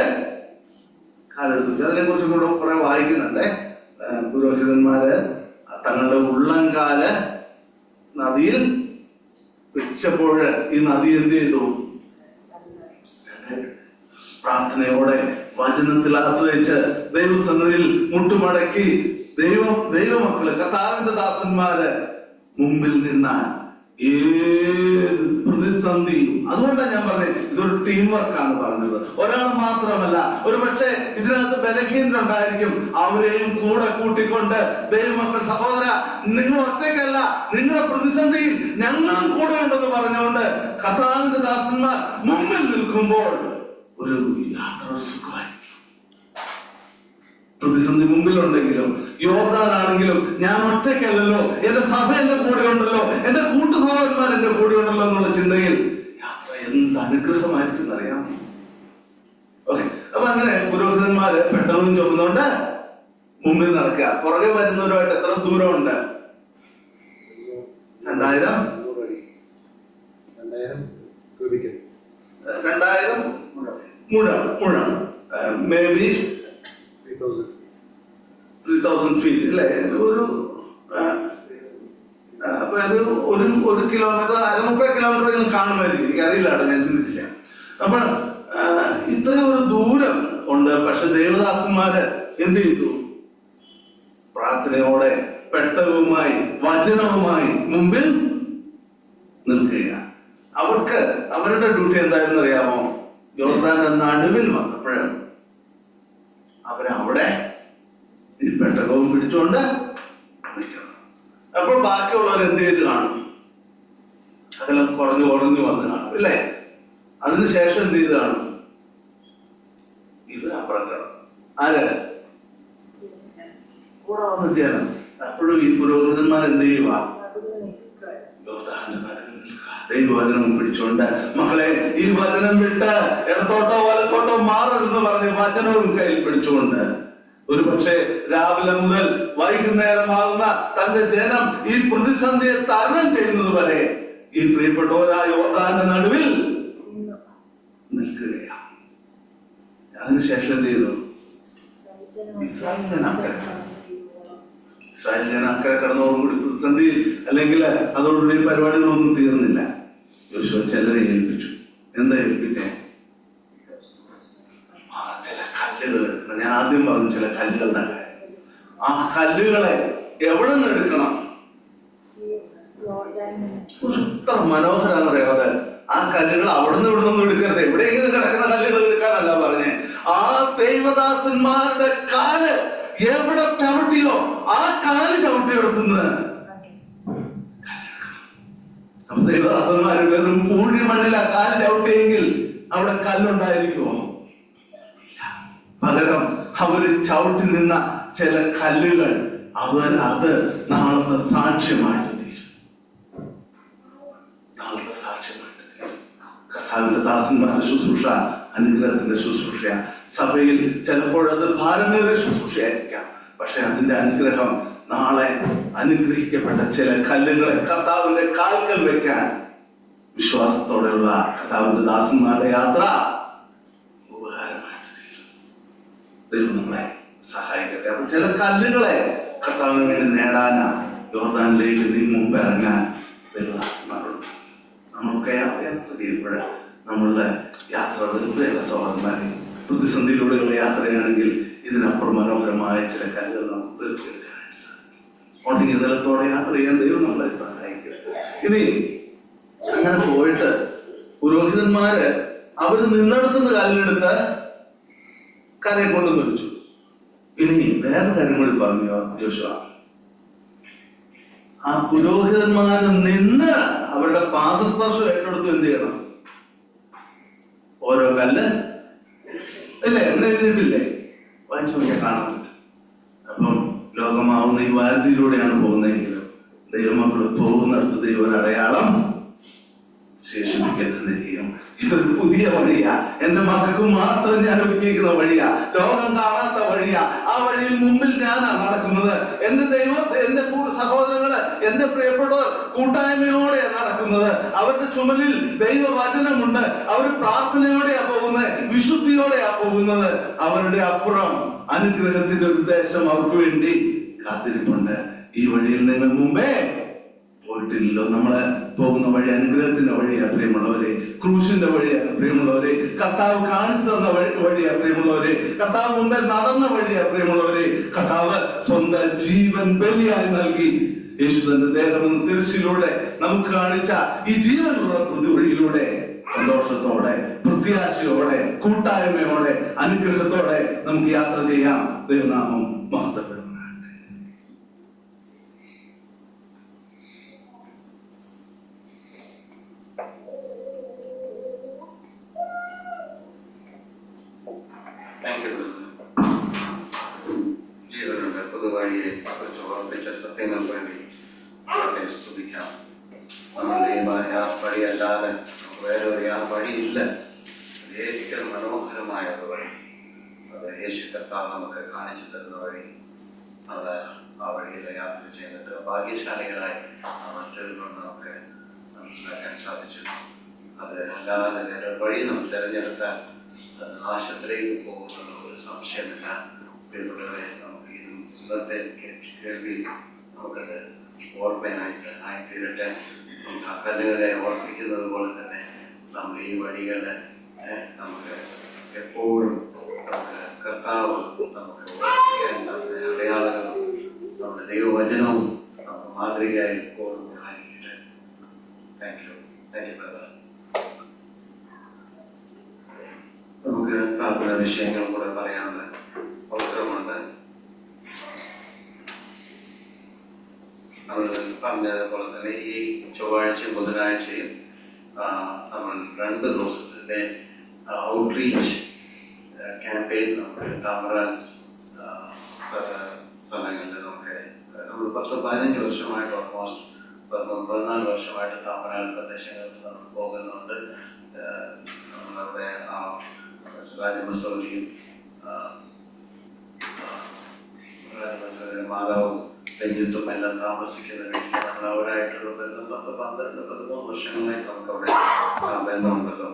കാലെടുത്തു. അതിനെ കുറിച്ചും കൂടെ കുറെ വായിക്കുന്നുണ്ടേ. പുരോഹിതന്മാര് തങ്ങളുടെ ഉള്ളംകാല് നദിയിൽ വെച്ചപ്പോൾ ഈ നദി എന്ത് ചെയ്തു? പ്രാർത്ഥനയോടെ വചനത്തിൽ ആശ്രയിച്ച് ദൈവസന്നിധിയിൽ മുട്ടുമടക്കി ദൈവമക്കള്, കർത്താവിന്റെ ദാസന്മാര് മുമ്പിൽ നിന്നാൽ ഏത് പ്രതിസന്ധിയും, അതുകൊണ്ടാണ് ഞാൻ പറഞ്ഞത് ഇതൊരു ടീം വർക്കാണ് പറഞ്ഞത്. ഒരാൾ മാത്രമല്ല, ഒരു പക്ഷേ ഇതിനകത്ത് ബലഹീനരുണ്ടായിരിക്കും, അവരെയും കൂടെ കൂട്ടിക്കൊണ്ട് ദൈവമക്കൾ, സഹോദര നിങ്ങൾ ഒറ്റയ്ക്കല്ല, നിങ്ങളുടെ പ്രതിസന്ധിയിൽ ഞങ്ങളും കൂടെ ഉണ്ടെന്ന് പറഞ്ഞുകൊണ്ട് കർത്താവിന്റെ ദാസന്മാർ മുമ്പിൽ നിൽക്കുമ്പോൾ ഒരു യാത്ര സുഖമായിരിക്കും. പ്രതിസന്ധി മുമ്പിലുണ്ടെങ്കിലും, യോർദാനാണെങ്കിലും ഞാൻ ഒറ്റയ്ക്കല്ലല്ലോ, എന്റെ സഭ എന്റെ കൂടെ ഉണ്ടല്ലോ, എന്റെ കൂട്ടു സഹോദരന്മാർ എന്റെ കൂടെ ഉണ്ടല്ലോ എന്നുള്ള ചിന്തയിൽ യാത്ര എന്ത് അനുഗ്രഹമായിരിക്കും അറിയാം. ഓക്കെ, അപ്പൊ അങ്ങനെ പുരോഹിതന്മാര് പെട്ടകവും ചുമന്നുകൊണ്ട് മുമ്പിൽ നടക്കുക. പുറകെ വരുന്നവരുമായിട്ട് എത്ര ദൂരമുണ്ട്? 2000 മുഴം, മേ ബി 3000 ഫീറ്റ് അല്ലേ? ഒരു കിലോമീറ്റർ, 1.25 കിലോമീറ്റർ കാണുമായിരിക്കും, എനിക്കറിയില്ല, ഞാൻ ചിന്തിച്ചില്ല. അപ്പൊ ഇത്രയും ഒരു ദൂരം ഉണ്ട്. പക്ഷെ ദേവദാസന്മാര് എന്ത് ചെയ്തു? പ്രാർത്ഥനയോടെ പെട്ടകവുമായി വചനവുമായി മുമ്പിൽ നിൽക്കുകയാണ്. അവർക്ക് അവരുടെ ഡ്യൂട്ടി എന്തായിരുന്നു അറിയാമോ? യോർദാന്റെ നടുവിൽ വന്നപ്പോഴും അവരവിടെ ഈ പെട്ടകവും പിടിച്ചുകൊണ്ട് നിൽക്കണം. അപ്പോൾ ബാക്കിയുള്ളവർ എന്ത് ചെയ്ത് കാണും? അതെല്ലാം കുറഞ്ഞു വന്ന് കാണും, ഇല്ലേ? അതിനുശേഷം എന്ത് ചെയ്ത് കാണും? ഇവരപ്പുറം കാണും. ആര്? കൂടെ വന്ന് ജനം. അപ്പോഴും ഈ പുരോഹിതന്മാർ എന്ത് ചെയ്യുക? ദൈവവചനം പിടിച്ചോണ്ട്, മക്കളെ ഈ വചനം വിട്ട് ഇടത്തോട്ടോ വലത്തോട്ടോ മാറരുതെന്ന് പറഞ്ഞ് വചനവും കയ്യിൽ പിടിച്ചുകൊണ്ട്, ഒരു പക്ഷേ രാവിലെ മുതൽ വൈകുന്നേരമാകുന്ന തന്റെ ജനം ഈ പ്രതിസന്ധിയെ തരണം ചെയ്യുന്നത് വരെ ഈ പ്രിയപ്പെട്ടവരായ യോർദാന്റെ നടുവിൽ നിൽക്കുകയാണ്. അതിനുശേഷം എന്ത് ചെയ്തു? ഇസ്രായേൽ ജനം അക്കരെ കടന്നതോടുകൂടി പ്രതിസന്ധി അല്ലെങ്കിൽ അതോടുകൂടി പരിപാടികളൊന്നും തീർന്നില്ല. യോശുവ ചിലരെ ഏൽപ്പിച്ചു. എന്താ ഏൽപ്പിച്ചേ? ചില കല്ലുകൾ എടുക്കണം. ഞാൻ ആദ്യം പറഞ്ഞു ചില കല്ലുകളുടെ കാര്യം. ആ കല്ലുകളെ എവിടെ നിന്ന് എടുക്കണം? എത്ര മനോഹരാന്ന് പറയാതെ. ആ കല്ലുകൾ അവിടെ നിന്ന് ഇവിടെ നിന്നും എടുക്കരുത്. എവിടെയെങ്കിലും കിടക്കുന്ന കല്ലുകൾ എടുക്കാനല്ല പറഞ്ഞേ. ആ ദൈവദാസന്മാരുടെ കാല് എവിടെ ചവിട്ടിയോ ആ കാല് ചവിട്ടിയെടുത്തുന്നത്. അപ്പൊ ദൈവദാസന്മാര് വെറും പൂഴി മണ്ണിൽ ആ കാല് ചവിട്ടിയെങ്കിൽ അവിടെ കല്ലുണ്ടായിരിക്കുമോ? പകരം അവര് ചവിട്ടി നിന്ന ചില കല്ലുകൾ അത് നാളത്തെ സാക്ഷ്യമായിട്ട് തീരും. നാളത്തെ സാക്ഷ്യമായിട്ട് തീരും. കർത്താവിന്റെ ദാസന്മാരുടെ ശുശ്രൂഷ അനുഗ്രഹത്തിന്റെ ശുശ്രൂഷ. സഭയിൽ ചിലപ്പോഴത് ഭാരമേറിയ ശുശ്രൂഷയായിരിക്കാം. പക്ഷെ അതിന്റെ അനുഗ്രഹം നാളെ അനുഗ്രഹിക്കപ്പെട്ട ചില കല്ലുകളെ കർത്താവിന്റെ കാൽക്കൽ വെക്കാൻ വിശ്വാസത്തോടെയുള്ള കർത്താവിന്റെ ദാസന്മാരുടെ യാത്ര ഉപകാരമായിട്ട് തീരും. ദൈവം നമ്മളെ സഹായിക്കട്ടെ. അപ്പൊ ചില കല്ലുകളെ കർത്താവിന് വേണ്ടി നേടാനാ യോർദാനിലേക്ക് നീ മുമ്പ് ഇറങ്ങാൻ ദൈവദാസന്മാരുണ്ട്. നമ്മളൊക്കെ യാത്ര ചെയ്യുമ്പോൾ നമ്മളുടെ യാത്ര വെറുതെയുള്ള സഹോദരന്മാരെ, പ്രതിസന്ധിയിലൂടെയുള്ള യാത്രയാണെങ്കിൽ ഇതിനപ്പുറം മനോഹരമായ ചില കല്ലുകൾ നമുക്ക് തീർച്ചയായിട്ടും സാധിക്കും. ഉണ്ടെങ്കിൽ നിലത്തോടെ യാത്ര ചെയ്യാൻ ദൈവം നമ്മളെ സഹായിക്കും. ഇനി അങ്ങനെ പോയിട്ട് പുരോഹിതന്മാര് അവര് നിന്നെടുത്തുന്ന കല്ലെടുത്ത് കരയെ കൊണ്ടുവന്ന് വെച്ചു. ഇനി വേറെ കാര്യം കൂടി പറഞ്ഞു യോശുവ. ആ പുരോഹിതന്മാര് നിന്ന് അവരുടെ പാദസ്പർശം ഏറ്റെടുത്ത് എന്ത് ചെയ്യണം? ഓരോ കല്ല് അല്ലേ, അങ്ങനെ എഴുതിയിട്ടില്ലേ? വായിച്ചു നോക്കിയാൽ കാണാൻ പറ്റും. അപ്പം ലോകമാവുന്ന ഈ വാരത്തിലൂടെയാണ് പോകുന്നതെങ്കിലും ദൈവമക്കൾ പോകുന്നിടത്ത് ദൈവ അടയാളം ശേഷിപ്പിക്കുക തന്നെ ചെയ്യും. ഇതൊരു പുതിയ വഴിയാ, എന്റെ മക്കൾക്ക് മാത്രം ഞാൻ ഒരുക്കിയിരിക്കുന്ന വഴിയാ, ലോകം കാണാത്ത വഴിയാ. ആ വഴിയിൽ മുമ്പിൽ ഞാനാ നടക്കുന്നത്. എന്റെ ദൈവം, എന്റെ സഹോദരങ്ങള്, എന്റെ പ്രിയപ്പെട്ടവർ കൂട്ടായ്മയോടെ നടക്കുന്നത്. അവരുടെ ചുമലിൽ ദൈവവചനമുണ്ട്. അവർ പ്രാർത്ഥനയോടെയാ പോകുന്നത്, വിശുദ്ധിയോടെയാ പോകുന്നത്. അവരുടെ അപ്പുറം അനുഗ്രഹത്തിന്റെ ഒരു ദേശം അവർക്ക് വേണ്ടി കാത്തിരിപ്പുണ്ട്. ഈ വഴിയിൽ നിങ്ങൾ മുമ്പേ പോയിട്ടില്ലല്ലോ. നമ്മള് പോകുന്ന വഴി അനുഗ്രഹത്തിന്റെ വഴിയാ പ്രിയമുള്ളവരെ, ക്രൂശിന്റെ വഴിയാ പ്രിയമുള്ളവരെ, കർത്താവ് കാണിച്ചു തന്ന വഴിയാ പ്രിയമുള്ളവരെ, കർത്താവ് മുമ്പേ നടന്ന വഴിയാ പ്രിയമുള്ളവരെ. കർത്താവ് സ്വന്തം ജീവൻ ബലിയായി നൽകി. യേശു തന്റെ ദേഹമെന്ന തിരശ്ശിലൂടെ നമുക്ക് കാണിച്ച ഈ ജീവനുള്ള വഴിയിലൂടെ സന്തോഷത്തോടെ, പ്രത്യാശയോടെ, കൂട്ടായ്മയോടെ, അനുഗ്രഹത്തോടെ നമുക്ക് യാത്ര ചെയ്യാം. ദൈവനാമം മഹത്വപ്പെടും. ജീവനുള്ള പൊതുവഴിയെ കുറിച്ച് ഓർപ്പിച്ച സത്യങ്ങൾ വേണ്ടി സ്തുതിക്കാം. നമ്മുടെയുമായ ആ വഴിയല്ലാതെ വേറെ ഒരു ആ വഴിയില്ല. ഏറ്റവും മനോഹരമായ ഒരു വഴി, അത് യേശു കർത്താവ് നമുക്ക് കാണിച്ചു തരുന്ന വഴി. അത് ആ വഴിയിൽ യാത്ര ചെയ്യുന്നത് ഭാഗ്യശാലികളായി മറ്റൊരു നമുക്ക് മനസ്സിലാക്കാൻ സാധിച്ചു. അത് അല്ലാതെ വേറെ വഴി നമ്മൾ തിരഞ്ഞെടുത്താൽ അത് നാശത്തിലേക്ക് പോകുന്ന ഒരു സംശയമില്ല. നമുക്ക് ഇന്നത്തെ കേൾവി നമുക്കത് ഓർമ്മയായിട്ട് ആയിത്തീരട്ടെ. നമുക്ക് ആ കല്ലുകളെ ഓർപ്പിക്കുന്നത് പോലെ തന്നെ നമ്മൾ ഈ വഴികളെ നമുക്ക് എപ്പോഴും നമുക്ക് കർത്താവ് നമുക്ക് ഓർപ്പിക്കാൻ നമ്മുടെ അടയാളങ്ങളും നമ്മുടെ ദൈവവചനവും നമുക്ക് മാതൃകയായി എപ്പോഴും ആയിരിക്കട്ടെ. Thank you brother. നമുക്ക് പ്രാർത്ഥന വിഷയങ്ങൾ കൂടെ പറയാനുള്ള അവസരമുണ്ട്. നമ്മൾ പറഞ്ഞതുപോലെ തന്നെ ഈ ചൊവ്വാഴ്ചയും ബുധനാഴ്ചയും നമ്മൾ 2 ദിവസത്തിന്റെ ഔട്ട്റീച്ച് ക്യാമ്പയിൻ നമുക്ക് താമര സ്ഥലങ്ങളിൽ നമ്മൾ 10-15 വർഷമായിട്ട് ഓൾമോസ്റ്റ് 14 വർഷമായിട്ട് താമര പ്രദേശങ്ങളിൽ നമ്മൾ പോകുന്നുണ്ട്. നമ്മളുടെ രാജമസൂരിയും മാതാവും രഞ്ജിത്തും എല്ലാം താമസിക്കുന്ന വീട്ടിൽ നമ്മൾ അവരായിട്ടുള്ള ബന്ധം 10-12-13 വർഷങ്ങളായിട്ട് നമുക്ക് അവിടെ ബന്ധമുണ്ടല്ലോ.